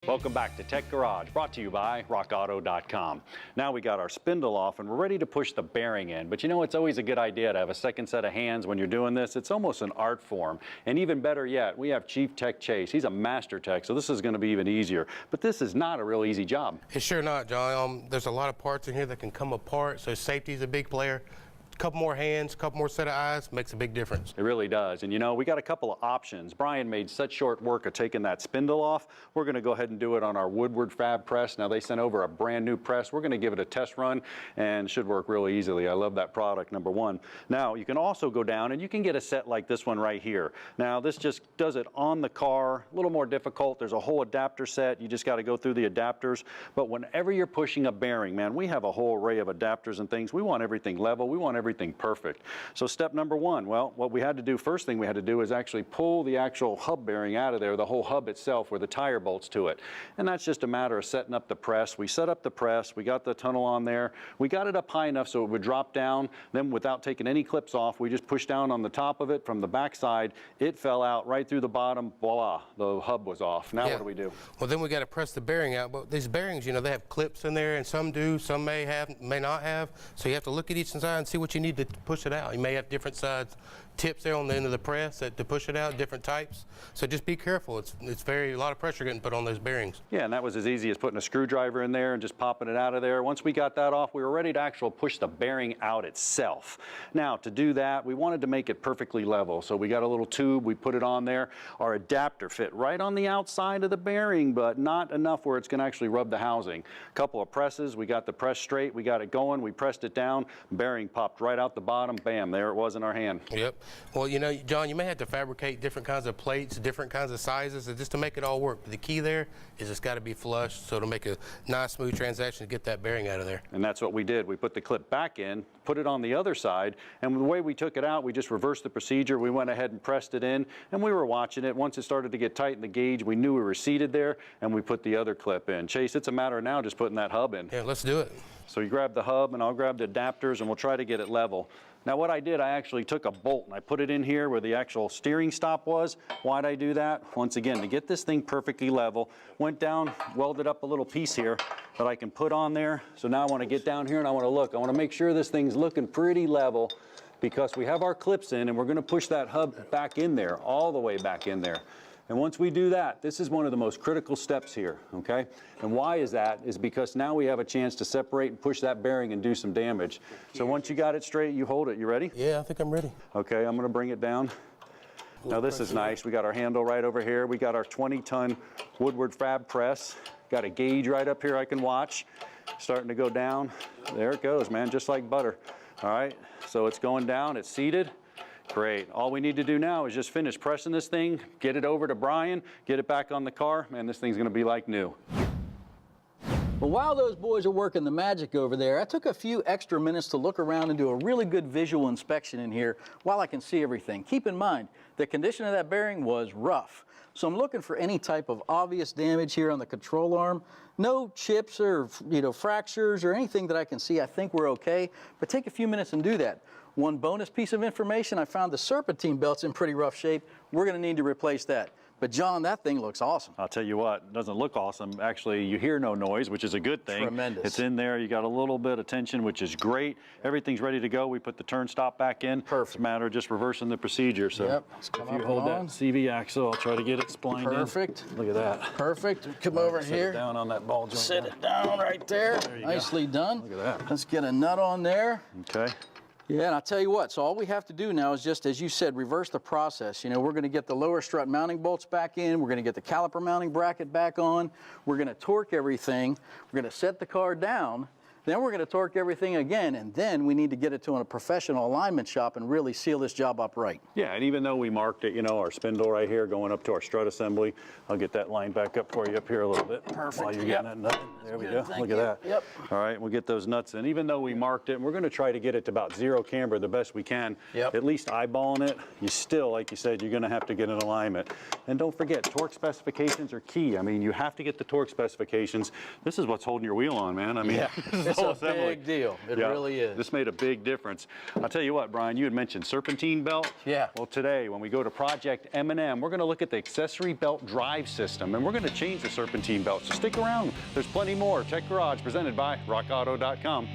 Welcome back to Tech Garage, brought to you by RockAuto.com. Now we got our spindle off and we're ready to push the bearing in. But you know, it's always a good idea to have a second set of hands when you're doing this. It's almost an art form. And even better yet, we have Chief Tech Chase. He's a master tech, so this is going to be even easier. But this is not a real easy job. It's sure not, John. There's a lot of parts in here that can come apart, so safety is a big player. Couple more hands, couple more set of eyes makes a big difference. It really does. And you know, we got a couple of options. Brian made such short work of taking that spindle off. We're going to go ahead and do it on our Woodward Fab press. Now they sent over a brand new press. We're going to give it a test run and should work really easily. I love that product, number one. Now you can also go down and you can get a set like this one right here. Now this just does it on the car, a little more difficult. There's a whole adapter set. You just got to go through the adapters. But whenever you're pushing a bearing, man, we have a whole array of adapters and things. We want everything level. We want everything perfect. So step number one, well, what we had to do, first thing we had to do is actually pull the actual hub bearing out of there, the whole hub itself with the tire bolts to it. And that's just a matter of setting up the press. We set up the press, we got the tunnel on there, we got it up high enough so it would drop down. Then without taking any clips off, we just pushed down on the top of it from the back side. It fell out right through the bottom, voila, the hub was off. Now what do we do? Well, then we got to press the bearing out. But these bearings, you know, they have clips in there, and some do, some may have, may not have. So you have to look at each side and see what you need to push it out. You may have different size tips there on the end of the press to push it out, different types. So just be careful. It's a lot of pressure getting put on those bearings. Yeah, and that was as easy as putting a screwdriver in there and just popping it out of there. Once we got that off, we were ready to actually push the bearing out itself. Now, to do that, we wanted to make it perfectly level. So we got a little tube, we put it on there. Our adapter fit right on the outside of the bearing, but not enough where it's going to actually rub the housing. A couple of presses, we got the press straight, we got it going, we pressed it down, bearing popped right out the bottom, bam, there it was in our hand. Yep. Well, you know, John, you may have to fabricate different kinds of plates, different kinds of sizes, just to make it all work. But the key there is it's got to be flush, so to make a nice, smooth transaction to get that bearing out of there. And that's what we did. We put the clip back in, put it on the other side, and the way we took it out, we just reversed the procedure. We went ahead and pressed it in, and we were watching it. Once it started to get tight in the gauge, we knew we were seated there, and we put the other clip in. Chase, it's a matter of now just putting that hub in. Yeah, let's do it. So you grab the hub, and I'll grab the adapters, and we'll try to get it level. Now what I did, I actually took a bolt and I put it in here where the actual steering stop was. Why'd I do that? Once again, to get this thing perfectly level, went down, welded up a little piece here that I can put on there. So now I want to get down here and I want to look. I want to make sure this thing's looking pretty level because we have our clips in and we're going to push that hub back in there, all the way back in there. And once we do that, this is one of the most critical steps here, okay? And why is that? Is because now we have a chance to separate and push that bearing and do some damage. So once you got it straight, you hold it. You ready? Yeah, I think I'm ready. Okay, I'm gonna bring it down. Now this is nice. We got our handle right over here. We got our 20-ton Woodward Fab press. Got a gauge right up here I can watch. Starting to go down. There it goes, man, just like butter. All right, so it's going down, it's seated. Great. All we need to do now is just finish pressing this thing, get it over to Brian, get it back on the car, man, this thing's going to be like new. Well, while those boys are working the magic over there, I took a few extra minutes to look around and do a really good visual inspection in here while I can see everything. Keep in mind, the condition of that bearing was rough. So I'm looking for any type of obvious damage here on the control arm. No chips or fractures or anything that I can see. I think we're okay, but take a few minutes and do that. One bonus piece of information, I found the serpentine belt's in pretty rough shape. We're gonna need to replace that. But John, that thing looks awesome. I'll tell you what, it doesn't look awesome. Actually, you hear no noise, which is a good thing. Tremendous. It's in there, you got a little bit of tension, which is great. Everything's ready to go. We put the turn stop back in. Perfect. It's a matter of just reversing the procedure. So yep. if you hold that CV axle, I'll try to get it splined in. Perfect. Look at that. Perfect. Come over Set here. it down on that ball joint. Sit it down right there. Nicely done. Look at that. Let's get a nut on there. Okay. Yeah, and I'll tell you what, so all we have to do now is just, as you said, reverse the process. You know, we're going to get the lower strut mounting bolts back in. We're going to get the caliper mounting bracket back on. We're going to torque everything. We're going to set the car down. Then we're going to torque everything again, and then we need to get it to a professional alignment shop and really seal this job up right. Yeah, and even though we marked it, you know, our spindle right here going up to our strut assembly, I'll get that line back up for you up here a little bit. Perfect. While you're getting that nut in. There we go. Look at that. Yep. All right, we'll get those nuts in. Even though we marked it, and we're going to try to get it to about zero camber the best we can. Yep. At least eyeballing it, you still, like you said, you're going to have to get an alignment. And don't forget, torque specifications are key. I mean, you have to get the torque specifications. This is what's holding your wheel on, man. I mean, yeah. this is It's whole a assembly. big deal. It Yeah, really is. This made a big difference. I'll tell you what, Brian, you had mentioned serpentine belt. Yeah. Well, today, when we go to Project M&M, we're going to look at the accessory belt drive system, and we're going to change the serpentine belt. So stick around. There's plenty more. Tech Garage, presented by RockAuto.com.